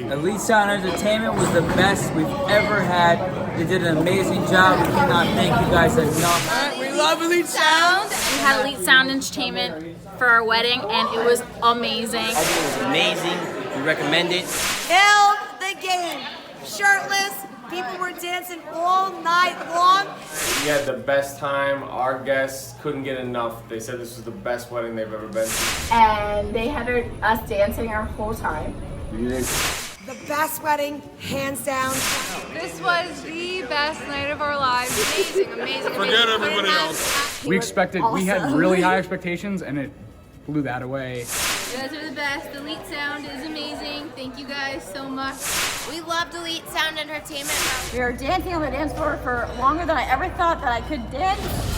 Elite Sound Entertainment was the best we've ever had. They did an amazing job. We cannot thank you guys enough. We love Elite Sound. We had Elite Sound Entertainment for our wedding, and it was amazing. It was amazing. We recommend it. Killed the game. Shirtless. People were dancing all night long. We had the best time. Our guests couldn't get enough. They said this was the best wedding they've ever been to. And they had us dancing our whole time. The best wedding, hands down. This was the best night of our lives. Amazing, amazing. Forget everybody else. We had really high expectations, and it blew that away. You guys are the best. Elite Sound is amazing. Thank you guys so much. We loved Elite Sound Entertainment. We were dancing on the dance floor for longer than I ever thought that I could dance.